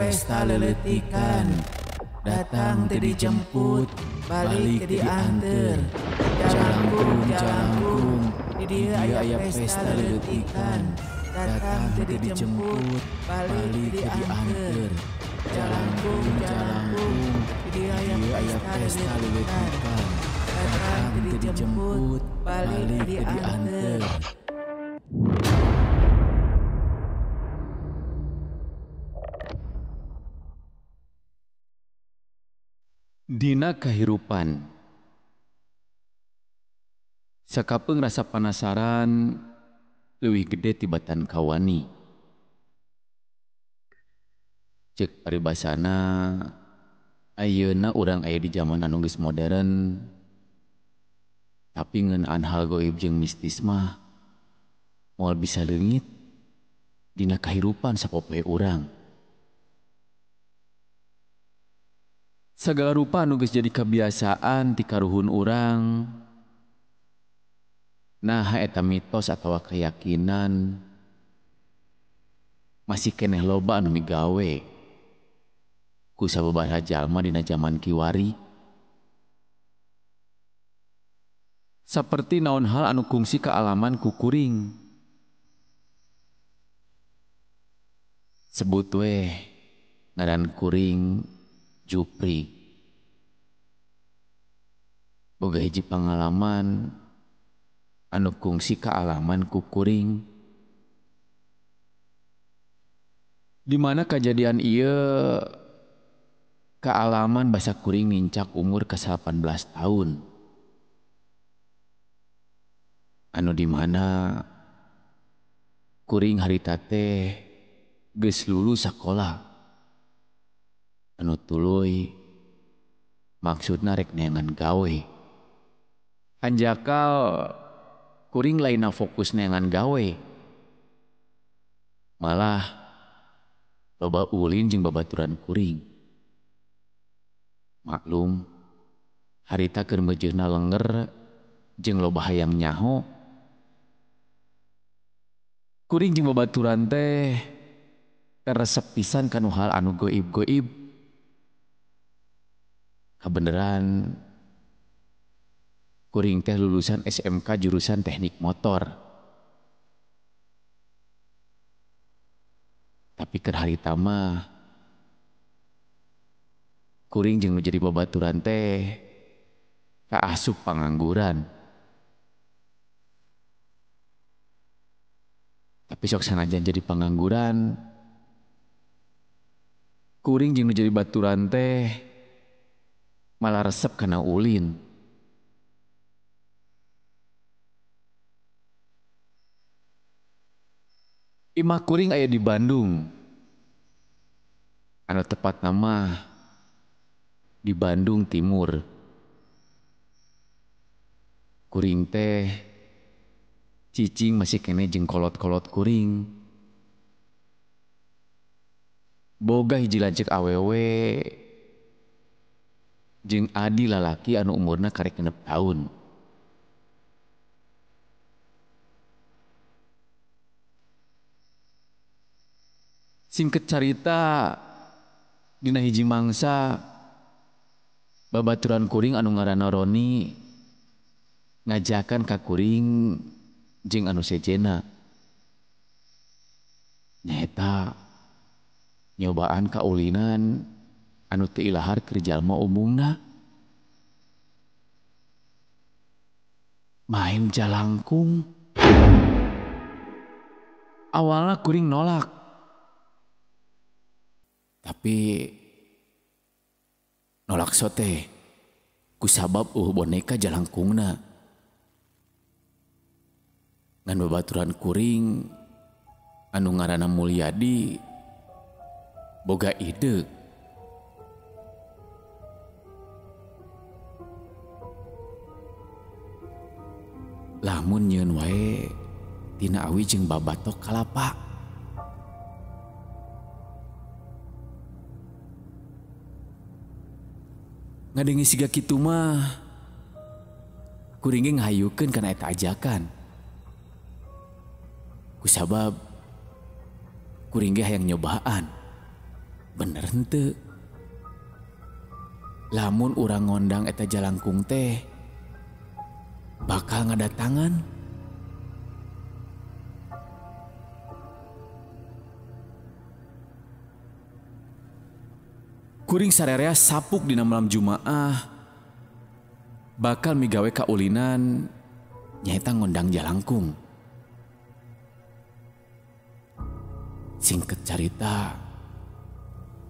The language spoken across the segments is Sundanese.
pesta leletikan. Datang teu dijemput, balik teu dianter. Jalangkung, di dieu aya pesta leletikan. Datang teu dijemput, balik teu dianter. Jalangkung, di dieu aya pesta leletikan. Datang teu dijemput, balik teu dianter. Dina kahirupan sakapeung rasa penasaran leuwih gede tibatan kawani. Ceuk paribasana ayeuna urang aya di zaman anu geus modern, tapi ngeunaan hal goib jeung mistis mah moal bisa leungit dina kahirupan sapopoe urang. Sagala rupa anu geus jadi kebiasaan ti karuhun urang, nah eta mitos atawa keyakinan masih keneh loba anu migawe ku sababaraha jalma dina zaman kiwari. Saperti naon hal anu kungsi kaalaman ku kuring. Sebut we ngaran kuring Jupri. Boga hiji pangalaman anu kungsi kaalaman ku kuring. Di mana kejadian ieu kaalaman basa kuring nincak umur ke 18 tahun. Anu di mana kuring harita teh geus lulus sakola. Anu tuluy maksudna rek neangan gawe. Hanjakal kuring lainna fokus neangan gawe, malah loba ulin jeung babaturan kuring. Maklum harita keur meujeuhna lenger jeung loba hayang nyaho. Kuring jeung babaturan teh teresep pisan kanu hal anu goib-goib. Kabeneran kuring teh lulusan SMK jurusan teknik motor. Tapi keur harita mah kuring jeung nu jadi babaturan teh kaasup pangangguran. Tapi sok sanajan jadi pangangguran, kuring jeung nu jadi baturan teh malah resep kana ulin. Imah kuring aya di Bandung. Anu tepat nama di Bandung Timur. Kuring teh cicing masih kene jeung kolot-kolot kuring. Boga hiji lanceuk awewe jeung adi lalaki anu umurna karek 6 tahun. Singket carita, dina hiji mangsa babaturan kuring anu ngaranna Roni ngajakan ka kuring jeung anu sejena nyaeta nyobaan kaulinan anu teu ilahar keur jalma umumna. Main jalangkung. Awalna kuring nolak. Tapi nolak sote kusabab boneka jalangkungna. Ngan babaturan kuring anu ngaranna Mulyadi boga ide. Lamun nyieun wae tina awi jeung babatok kalapa. Ngadengi siga kitu mah kuring ge ngahayukeun kana eta ajakan. Kusabab kuring ge hayang nyobaan. Bener henteu. Lamun urang ngondang eta jalangkung teh bakal ngadatangan. Kuring sarerea sapuk dina malam Jumaah bakal migawe kaulinan nyaeta ngondang jalangkung. Singket carita,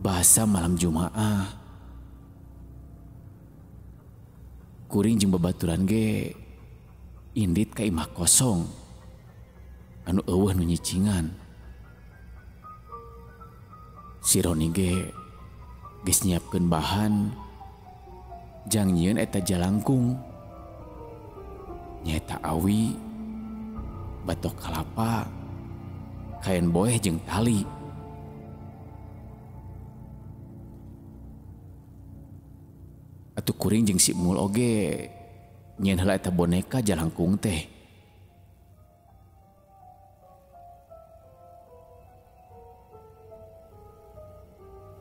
bahasa malam Jumaah kuring jeung babaturan ge indit ka imah kosong anu eueuh nu nyicingan. Si Roni ge geus nyiapkeun bahan jang nyieun eta jalangkung. Nyaeta awi, batok kalapa, kain boeh jeung tali. Atuh kuring jeung si Mul oge nyieun heula eta boneka jalangkung teh.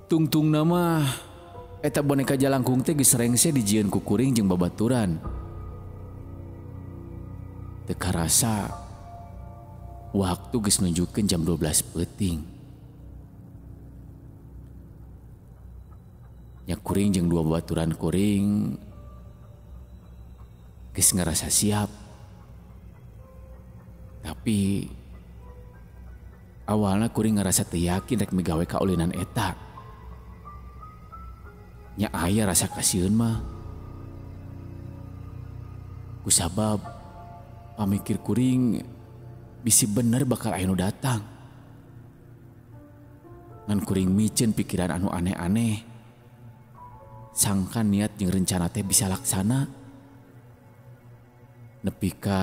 Tungtung nama eta boneka jalangkung teh geus rengse dijieun ku kuring jeung babaturan. Teu karasa waktu geus nunjukkeun jam 12 peuting. Nya kuring jeung dua babaturan kuring geus ngarasa siap. Tapi awalna kuring ngarasa teu yakin rek migawe kaulinan eta. Nya aya rasa kasieun mah. Kusabab pamikir kuring bisi bener bakal aya nu datang. Ngan kuring micen pikiran anu aneh-aneh. Sangkan niat jeung rencana teh bisa laksana. Nepi ka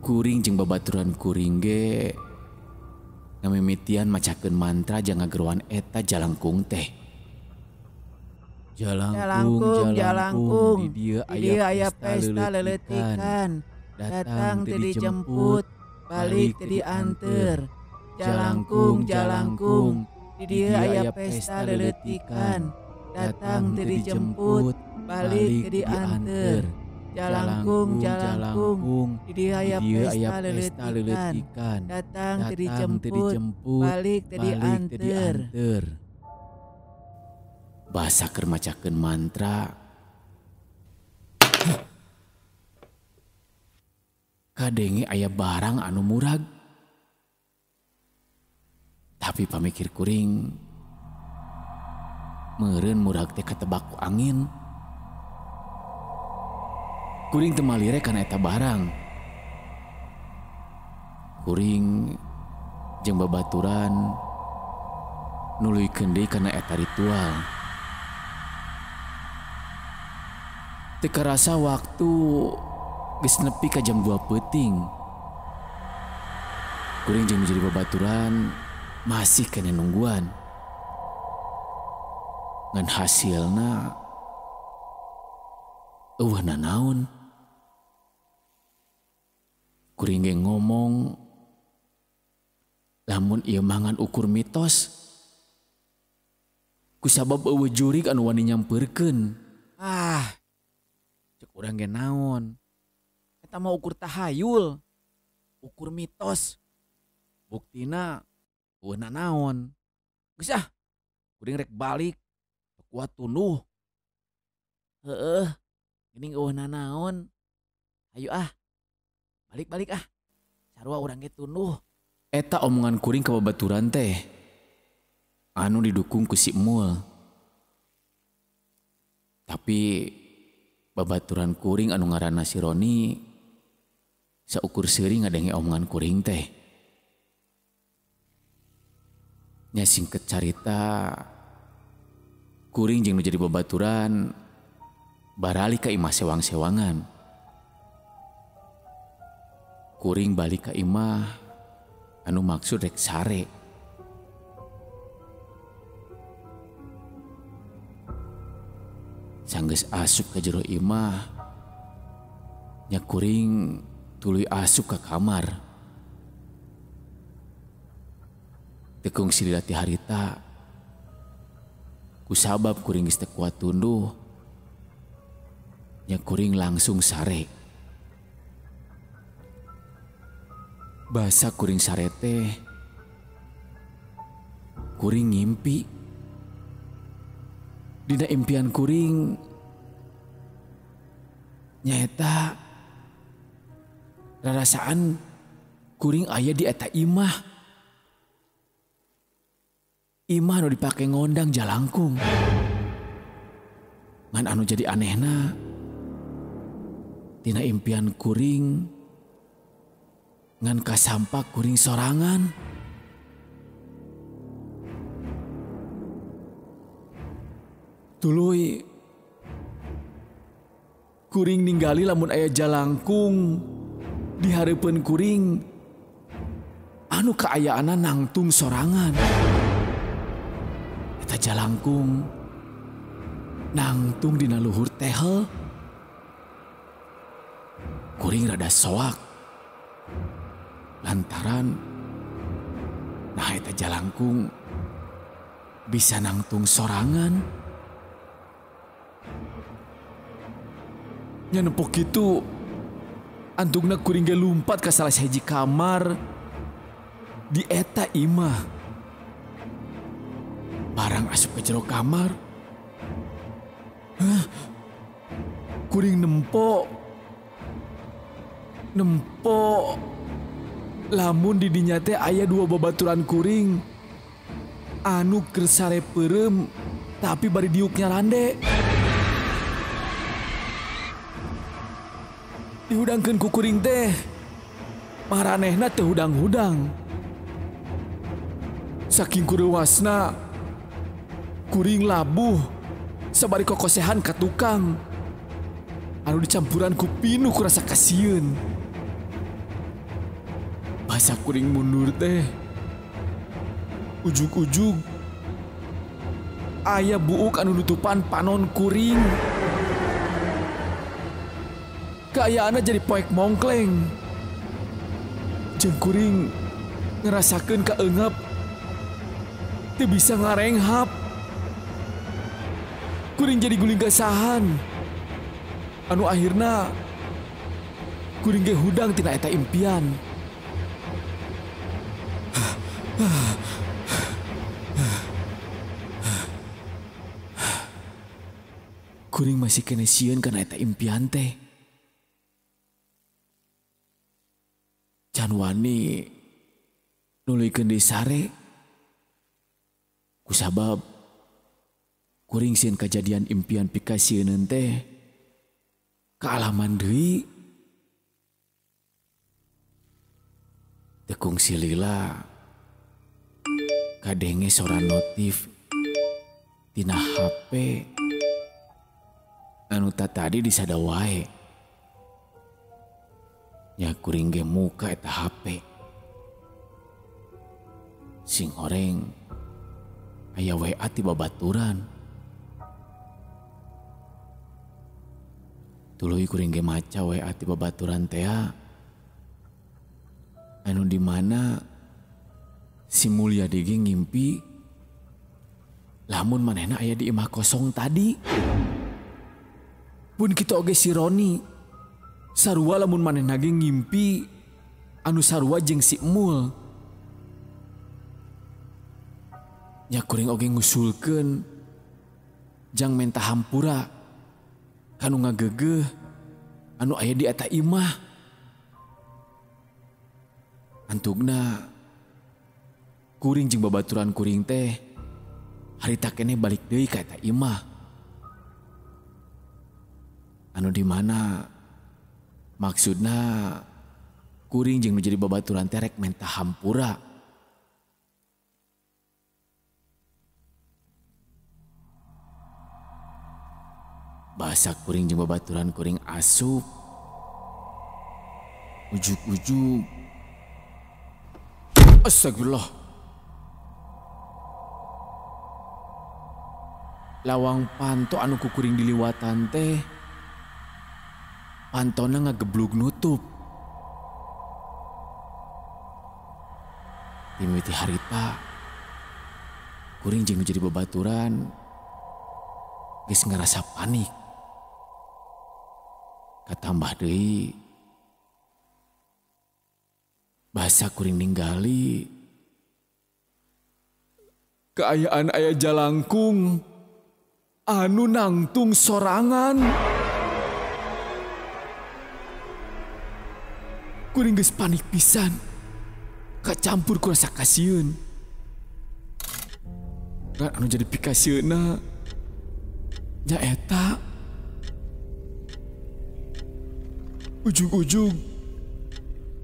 kuring jeung babaturan kuring ge ngamimitian macakeun mantra jang ngageruan eta jalangkung teh. Jalangkung, di dieu aya pesta leuletikan. Datang teu dijemput, balik teu dianteur. Jalangkung, di dieu aya pesta leuletikan. Datang teu dijemput, balik teu dianteur. Jalangkung, di dieu aya pesta leuletikan. Datang teu dijemput, balik teu dianteur. Basa keur macakeun mantra. Kadenge aya barang anu murag. Tapi pamikir kuring, meureun murag teh katebak ku angin. Kuring teu malire kana eta barang. Kuring jeung babaturan nuluykeun deui kana eta ritual. Teu karasa waktu geus nepi ka jam 2 peuting. Kuring jeung menjadi babaturan masih kena nungguan. Ngan hasilna eueuh nanaon. Kuring ge ngomong lamun ieu mangan ukur mitos. Kusabab eueuh jurig anu wani nyampeurkeun. Cek urang ge naon. Eta mah ukur tahayul. Ukur mitos. Buktina eueuh nanaon. Geus kuring rek balik. Kuat tunduh. Heueuh. Geuning eueuh nanaon. Hayu balik sarua urang ge tunduh. Eta omongan kuring ka babaturan teh anu didukung ku si Mul. Tapi babaturan kuring anu ngaranna si Roni saukur seuring ngadenge omongan kuring teh. Nya singket carita, kuring jeung nu jadi babaturan barali ka imah sewang-sewangan. Kuring balik ka imah anu maksud rek sare. Sanggeus asup ka jero imah, nya kuring tuluy asup ka kamar. Tekung silila ti harita. Kusabab kuring geus teu kuat tunduh. Nya kuring langsung sare. Basa kuring sare teh. Kuring ngimpi. Dina impian kuring nyaeta rarasaan kuring aya di eta imah. Imah anu dipake ngondang jalangkung. Ngan anu jadi anehna, tina impian kuring ngan kasampak kuring sorangan. Tuluy kuring ninggali lamun aya jalangkung di hareupeun kuring anu kaayaana nangtung sorangan. Eta jalangkung nangtung dina luhur tehel. Kuring rada soak lantaran nah eta jalangkung bisa nangtung sorangan. Nya nepok kitu antungna kuring ge lumpat ka salah sahiji kamar di eta imah. Barang asup ke jero kamar. Kuring nempo lamun di dinya teh aya dua babaturan kuring anu keur sare peureum tapi bari diuknya rande. Dihudangkeun ku kuring teh maranehna teu hudang-hudang. Saking kureuasna kuring labuh sabari kokosehan ka tukang anu dicampuran ku pinuh ku rasa kasieun. Basa kuring mundur teh ujug-ujug aya buuk anu nutupan panon kuring. Kaayaana jadi poek mongkleng. Jeung kuring ngerasakeun kaeungap teu bisa ngarenghap. Kuring jadi guling gasahan. Anu akhirna kuring ge hudang tina eta impian. Kuring masih kene sieun kana eta impian teh. Can wani nuluykeun deui sare. Kusabab kuring sieun kajadian impian pikasieun teh kaalaman deui. Tekung silila kadenge sora notif tina HP anu tadi disada wae. Nya kuring ge muka eta HP. Sing horeng aya WA ti babaturan. Tuluy kuring ge maca WA ti babaturan teh anu di mana si Mulyadi ge ngimpi lamun manehna aya di imah kosong tadi. Pun kita oge si Roni sarua lamun manehna ge ngimpi anu sarua jeung si Mul. Nya kuring oge ngusulkeun jang menta hampura kanu ngageugeuh anu aya di eta imah. Antugna kuring jeung babaturan kuring teh harita keneh balik deui ka eta imah. Anu di mana maksudna kuring jeung nu jadi babaturan teh rek menta hampura. Bahasa kuring jeung babaturan kuring asup. Ujug-ujug astagfirullah. Lawang panto anu ku kuring diliwatan teh pantona ngageblug nutup. Timiti harita Kuring jeung nu jadi babaturan geus ngerasa panik. Katambah deui basa kuring ninggali keayaan aya jalangkung anu nangtung sorangan. Kuring geus panik pisan, kacampur ku rasa kasieun. Dan anu jadi pikasieuna nya eta ujug-ujug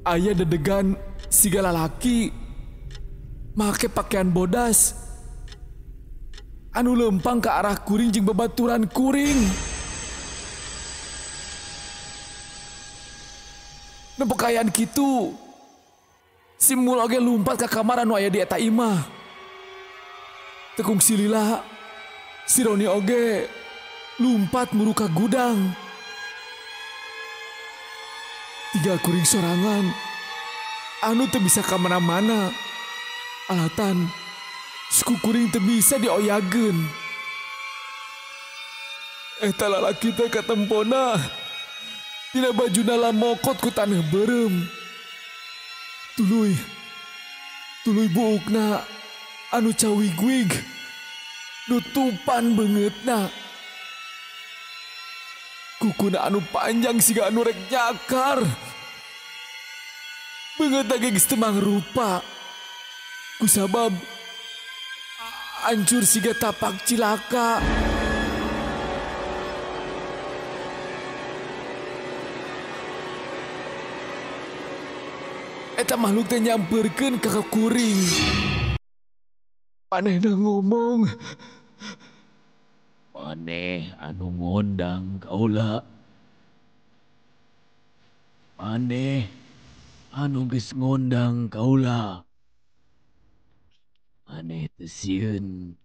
aya dedegan siga lalaki make pakaian bodas anu lempang ke arah kuring jeung babaturan kuring. Nepekayaan kitu si mul oge lumpat ka kamar anu aya di eta imah. Tekung silila si Roni oge lumpat muru ka gudang. 3 kuring sorangan anu teu bisa ka mana-mana. Alatan suku kuring teu bisa dioyageun. Eta lalaki teh katempona tina bajuna lamokot ku taneuh beureum. Tuluy buukna anu cawig-wig nutupan beungeutna. Kukuna anu panjang siga anu rek nyakar. Beungeutna ge geus teu mangrupa. Kusabab hancur siga tapak cilaka. Eta makhluk teh nyampeurkeun ka kuring. Manehna ngomong, Maneh anu ngondang kaula. Maneh anu geus ngondang kaula. Maneh teu sieun.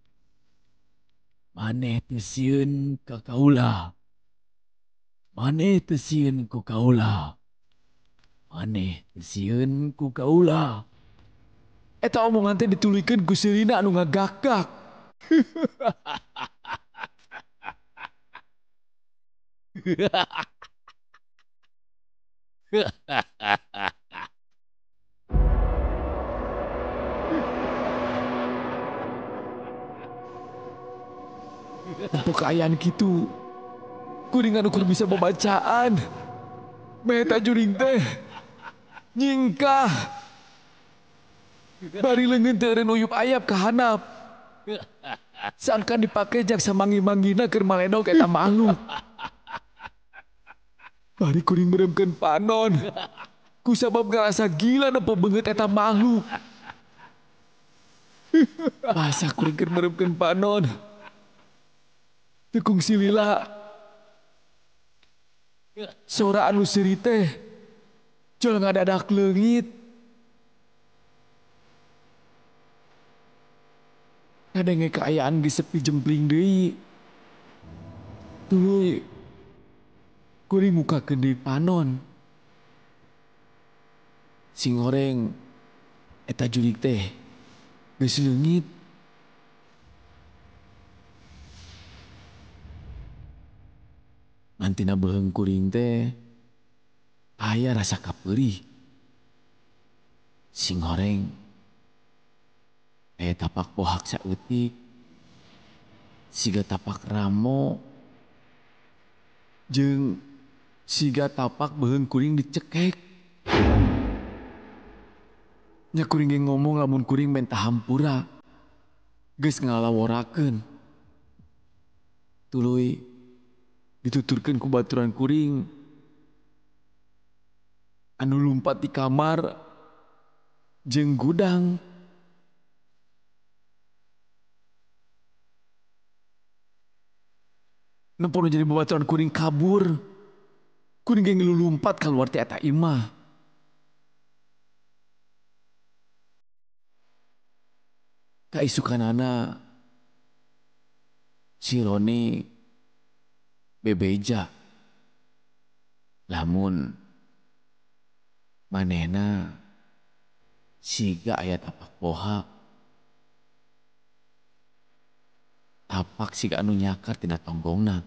Maneh teu sieun ka kaula. Maneh teu sieun ku kaula. Maneh teu sieun ku kaula. eta omongan teh ditulikeun ku sirina anu ngagakak. Pokayaan kitu kuring anu kur bisa babacaan. Meta juring teh nyingkah bari leungeun teh eureun uyup ayap ka handap. Sangkan dipake jak samanggi-manggina keur maledog eta makhluk. Bari kuring meremkeun panon. Kusabab ngarasa gila nepo beungeut eta makhluk. Basa kuring keur meremkeun panon. Tekung silila sora anu seuri teh jol ngadadak leungit. Ngadenge keayaan geus sepi jempling deui. Tuluy kuring mukakeun deui panon. Sing horeng eta jurig teh geus leungit. Mantina beuheung kuring teh aya rasa kapeurih. Sing horeng aya tapak pohak saeutik siga tapak ramo jeung siga tapak beuheung kuring dicekek. Nya kuring ge ngomong lamun kuring menta hampura geus ngalaworakeun. Tuluy dituturkeun ku baturan kuring anu lumpat di kamar jeung gudang. Nempo jadi babaturan kuring kabur. Kuring ge ngelulumpat kaluar ti eta imah. Kaisukanana si Roni bebeja. Lamun manehna siga aya tapak pohak tapak si anu nyakar tina tonggongna.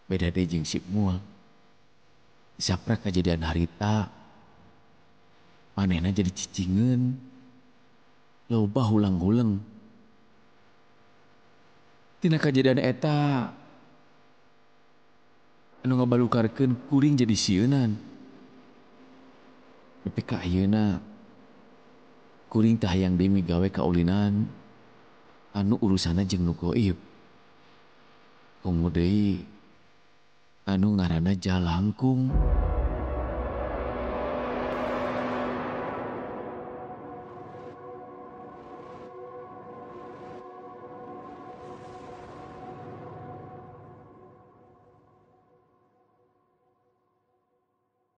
Beda deh jeung si Mul. Sapra kejadian harita, manehna jadi cicingeun, loba hulang-huleng. Tina kejadian eta, anu ngabalukarkeun kuring jadi sieunan. Tapi ka ayeuna, kuring teh hayang deui migawe kaulinan anu urusanna jeung nu goib. Komo deui anu ngaranna jalangkung.